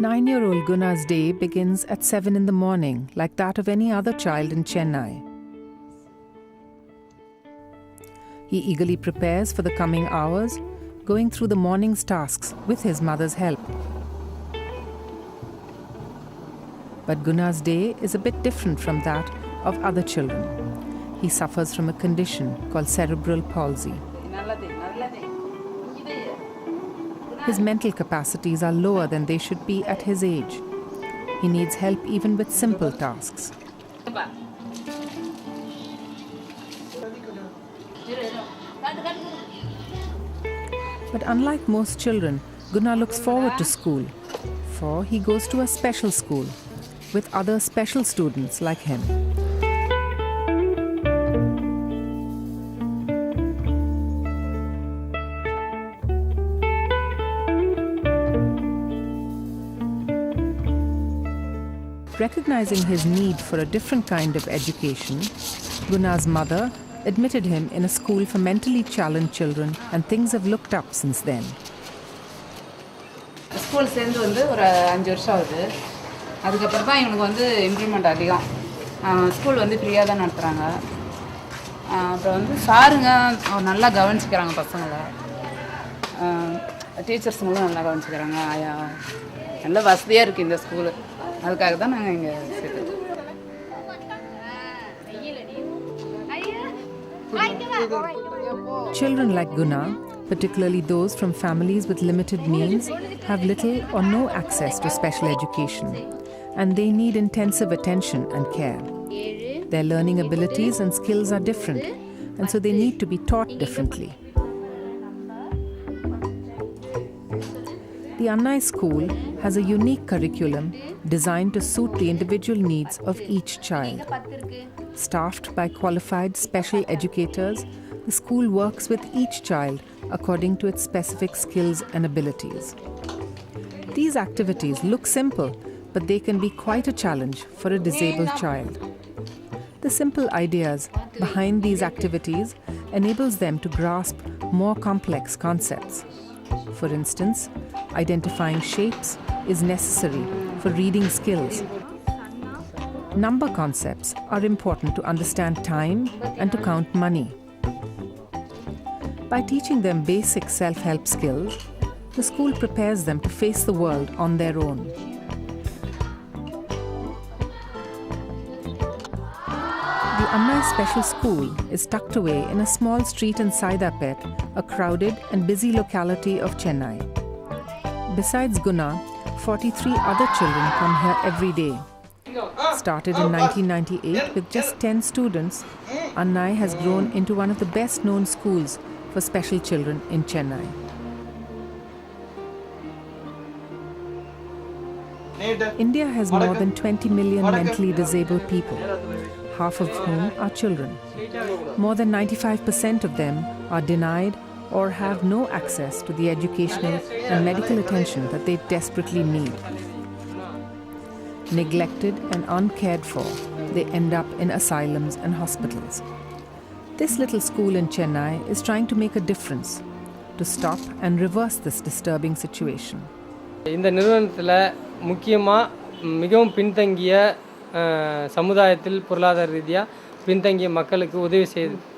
9-year-old Guna's day begins at 7 in the morning, like that of any other child in Chennai. He eagerly prepares for the coming hours, going through the morning's tasks with his mother's help. But Guna's day is a bit different from that of other children. He suffers from a condition called cerebral palsy. His mental capacities are lower than they should be at his age. He needs help even with simple tasks. But unlike most children, Guna looks forward to school, for he goes to a special school with other special students like him. Recognizing his need for a different kind of education, Guna's mother admitted him in a school for mentally challenged children, and things have looked up since then. School சேர்ந்து வந்து ஒரு 5 வருஷம் ஆகுது. அதுக்கப்புறம் தான் இவனுக்கு வந்து improvement அதிகம். ஸ்கூல் வந்து ஃப்ரீயாக தான் நடத்துகிறாங்க. அப்புறம் வந்து சாருங்க நல்லா கவனிச்சுக்கிறாங்க பசங்களை. டீச்சர்ஸுங்களும் நல்லா கவனிச்சுக்கிறாங்க. நல்ல வசதியாக இருக்குது இந்த ஸ்கூலு. அதுக்காக தான் நாங்கள் இங்கே சேர்த்துருக்கோம். Children like Guna, particularly those from families with limited means, have little or no access to special education, and they need intensive attention and care. Their learning abilities and skills are different, and so they need to be taught differently. The Karunaii school has a unique curriculum designed to suit the individual needs of each child. Staffed by qualified special educators, the school works with each child according to its specific skills and abilities. These activities look simple, but they can be quite a challenge for a disabled child. The simple ideas behind these activities enables them to grasp more complex concepts. For instance, identifying shapes is necessary for reading skills. Number concepts are important to understand time and to count money. By teaching them basic self-help skills, the school prepares them to face the world on their own. The Karunaii Special School is tucked away in a small street in Saidapet, a crowded and busy locality of Chennai. Besides Guna, 43 other children come here every day. Started in 1998 with just 10 students, Karunaii has grown into one of the best-known schools for special children in Chennai. India has more than 20 million mentally disabled people, half of whom are children. More than 95% of them are denied or have no access to the educational and medical attention that they desperately need. Neglected and uncared for, they end up in asylums and hospitals. This little school in Chennai is trying to make a difference to stop and reverse this disturbing situation. இந்த நிறுவனத்தில் முக்கியமாக மிகவும் பின்தங்கிய சமுதாயத்தில் பொருளாதார ரீதியாக பின்தங்கிய மக்களுக்கு உதவி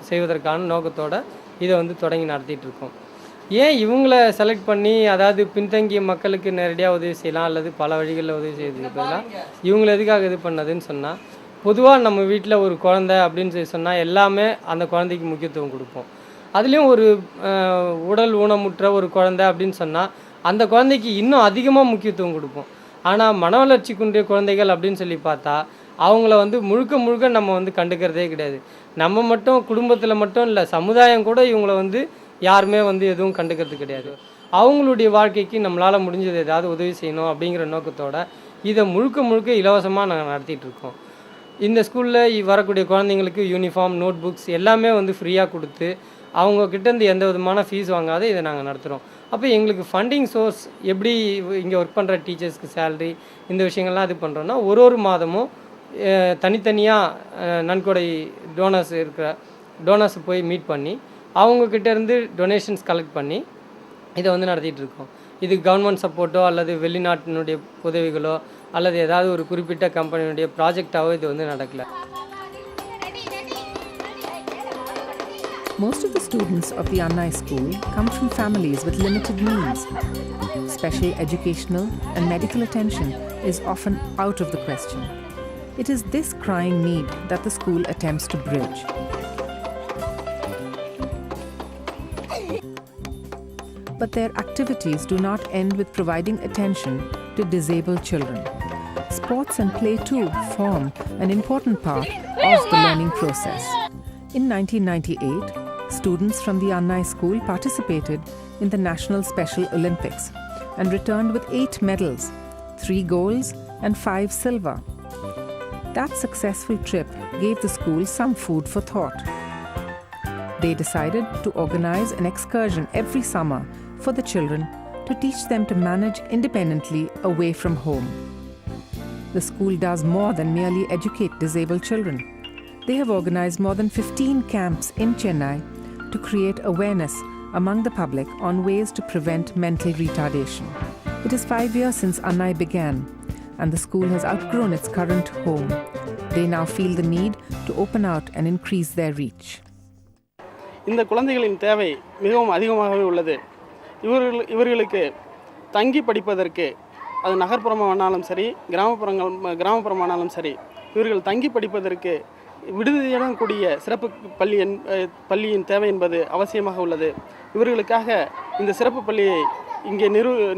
செய்வதற்கான நோக்கத்தோடு இதை வந்து தொடங்கி நடத்திட்டு இருக்கோம். ஏன் இவங்களை செலக்ட் பண்ணி, அதாவது பின்தங்கிய மக்களுக்கு நேரடியாக உதவி செய்யலாம் அல்லது பல வழிகளில் உதவி செய்யறதுக்கு பதிலாக இவங்களை எதுக்காக இது பண்ணதுன்னு சொன்னால், பொதுவாக நம்ம வீட்டில் ஒரு குழந்தை அப்படின்னு சொல்லி சொன்னால் எல்லாமே அந்த குழந்தைக்கு முக்கியத்துவம் கொடுப்போம். அதுலேயும் ஒரு உடல் ஊனமுற்ற ஒரு குழந்தை அப்படின்னு சொன்னால் அந்த குழந்தைக்கு இன்னும் அதிகமாக முக்கியத்துவம் கொடுப்போம். ஆனால் மன வளர்ச்சி குன்றிய குழந்தைகள் அப்படின்னு சொல்லி பார்த்தா அவங்கள வந்து முழுக்க நம்ம வந்து கண்டுக்கிறதே கிடையாது. நம்ம மட்டும் குடும்பத்தில் மட்டும் இல்லை, சமுதாயம் கூட இவங்கள வந்து யாருமே வந்து எதுவும் கண்டுக்கிறது கிடையாது. அவங்களுடைய வாழ்க்கைக்கு நம்மளால் முடிஞ்சது ஏதாவது உதவி செய்யணும் அப்படிங்கிற நோக்கத்தோடு இதை முழுக்க இலவசமாக நாங்கள் நடத்திட்டு இருக்கோம். இந்த ஸ்கூலில் வரக்கூடிய குழந்தைங்களுக்கு யூனிஃபார்ம், நோட் புக்ஸ் எல்லாமே வந்து ஃப்ரீயாக கொடுத்து அவங்கக்கிட்டேருந்து எந்த விதமான ஃபீஸ் வாங்காத இதை நாங்கள் நடத்துகிறோம். அப்போ எங்களுக்கு ஃபண்டிங் சோர்ஸ் எப்படி இங்கே ஒர்க் பண்ணுற டீச்சர்ஸ்க்கு சேலரி இந்த விஷயங்கள்லாம் இது பண்ணுறோன்னா ஒரு மாதமும் தனித்தனியாக நன்கொடை டோனர்ஸ் போய் மீட் பண்ணி அவங்கக்கிட்டேருந்து டொனேஷன்ஸ் கலெக்ட் பண்ணி இதை வந்து நடத்திட்டு இருக்கோம். இது கவர்மெண்ட் சப்போர்ட்டோ அல்லது வெளிநாட்டினுடைய உதவிகளோ அல்லது ஏதாவது ஒரு குறிப்பிட்ட கம்பெனியுடைய ப்ராஜெக்டாவோ இது வந்து நடக்கலை. Most of the students of the Karunaii school come from families with limited means. Special educational and medical attention is often out of the question. It is this crying need that the school attempts to bridge. But their activities do not end with providing attention to disabled children. Sports and play too form an important part of the learning process. In 1998, students from the Karunaii school participated in the National Special Olympics and returned with 8 medals, 3 golds and 5 silver. That successful trip gave the school some food for thought. They decided to organize an excursion every summer for the children to teach them to manage independently away from home. The school does more than merely educate disabled children. They have organized more than 15 camps in Chennai to create awareness among the public on ways to prevent mental retardation. It is 5 years since Karunaii began, and the school has outgrown its current home. They now feel the need to open out and increase their reach. இந்த குழந்தைகளின் தேவை மிகவும் அதிகமாகவே உள்ளது. இவர்களுக்கு தங்கி படிப்பதற்கு அது நகர்ப்புறமானாலும் சரி கிராமப்புறமானாலும் சரி இவர்கள் தங்கி படிப்பதற்கு விடுதியுடன் கூடிய சிறப்பு பள்ளியின் தேவை என்பது அவசியமாக உள்ளது. இவர்களுக்காக இந்த சிறப்பு பள்ளியை இங்கே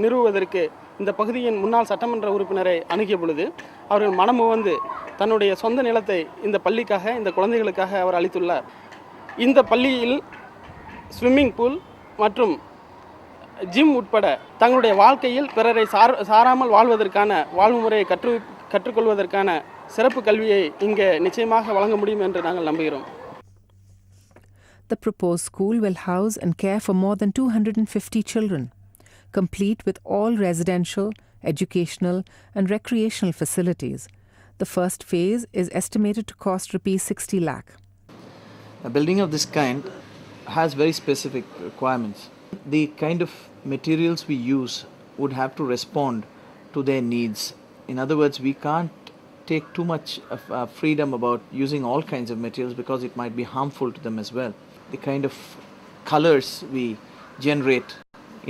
நிறுவுவதற்கு இந்த பகுதியின் முன்னாள் சட்டமன்ற உறுப்பினரை அணுகிய பொழுது அவர்கள் மனமுவந்து தன்னுடைய சொந்த நிலத்தை இந்த பள்ளிக்காக இந்த குழந்தைகளுக்காக அவர் அளித்துள்ளார். இந்த பள்ளியில் ஸ்விம்மிங் பூல் மற்றும் ஜிம் உட்பட தங்களுடைய வாழ்க்கையில் பிறரை சாராமல் வாழ்வதற்கான வாழ்வு முறையை கற்றுக்கொள்வதற்கான சிறப்பு கல்வியை இங்கே நிச்சயமாக வழங்க முடியும் என்று நாங்கள் நம்புகிறோம். The proposed school will house and care for more than 250 children, complete with all residential, educational and recreational facilities. The first phase is estimated to cost ₹60 lakh. A building of this kind has very specific requirements. The kind of materials we use would have to respond to their needs. In other words, we can't take too much of freedom about using all kinds of materials because it might be harmful to them as well. The kind of colors we generate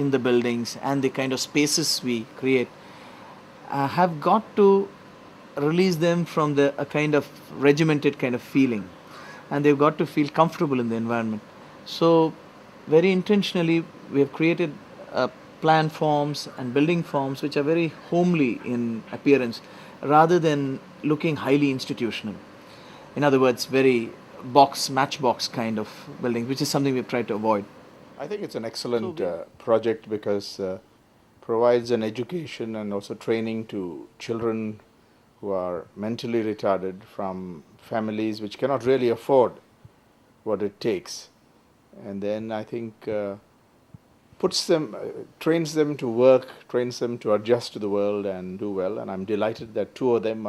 in the buildings and the kind of spaces we create have got to release them from a kind of regimented kind of feeling, and they've got to feel comfortable in the environment. So very intentionally we have created plan forms and building forms which are very homely in appearance rather than looking highly institutional. In other words, very matchbox kind of buildings, which is something we've tried to avoid. I think it's an excellent project because provides an education and also training to children who are mentally retarded from families which cannot really afford what it takes. And then I think trains them to work, trains them to adjust to the world and do well. And I'm delighted that 2 of them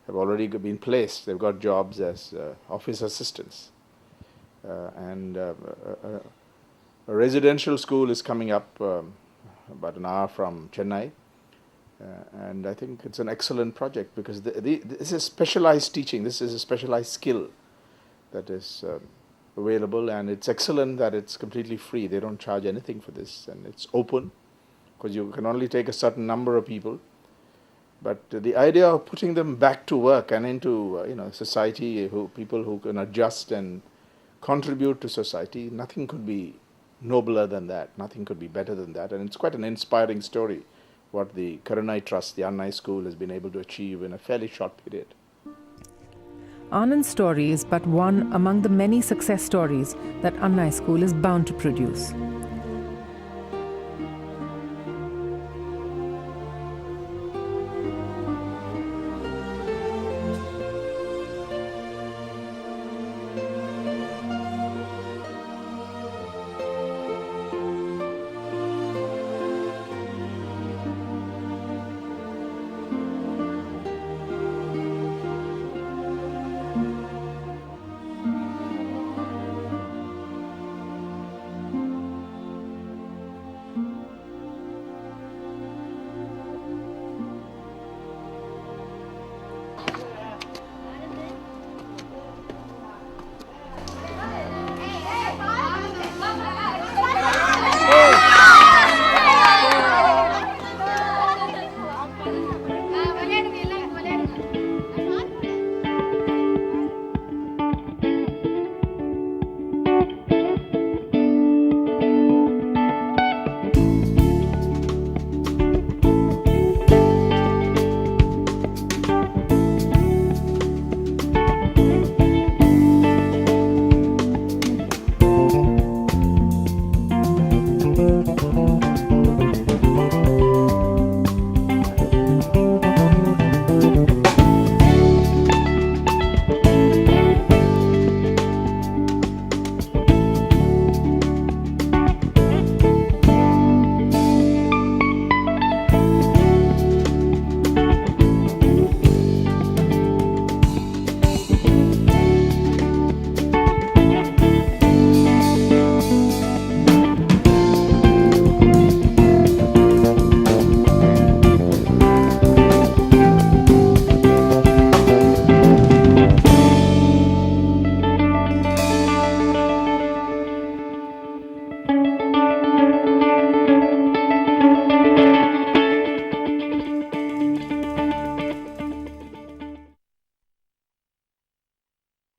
have already been placed. They've got jobs as office assistants. A residential school is coming up about an hour from Chennai. And I think it's an excellent project because this is specialized teaching. This is a specialized skill that is available, and it's excellent that it's completely free. They don't charge anything for this, and it's open because you can only take a certain number of people. But the idea of putting them back to work and into society, people who can adjust and contribute to society, nothing could be nobler than that. Nothing could be better than that, and it's quite an inspiring story what the Karunaii Trust, the Karunaii School, has been able to achieve in a fairly short period. Anand's story is but one among the many success stories that Karunaii School is bound to produce.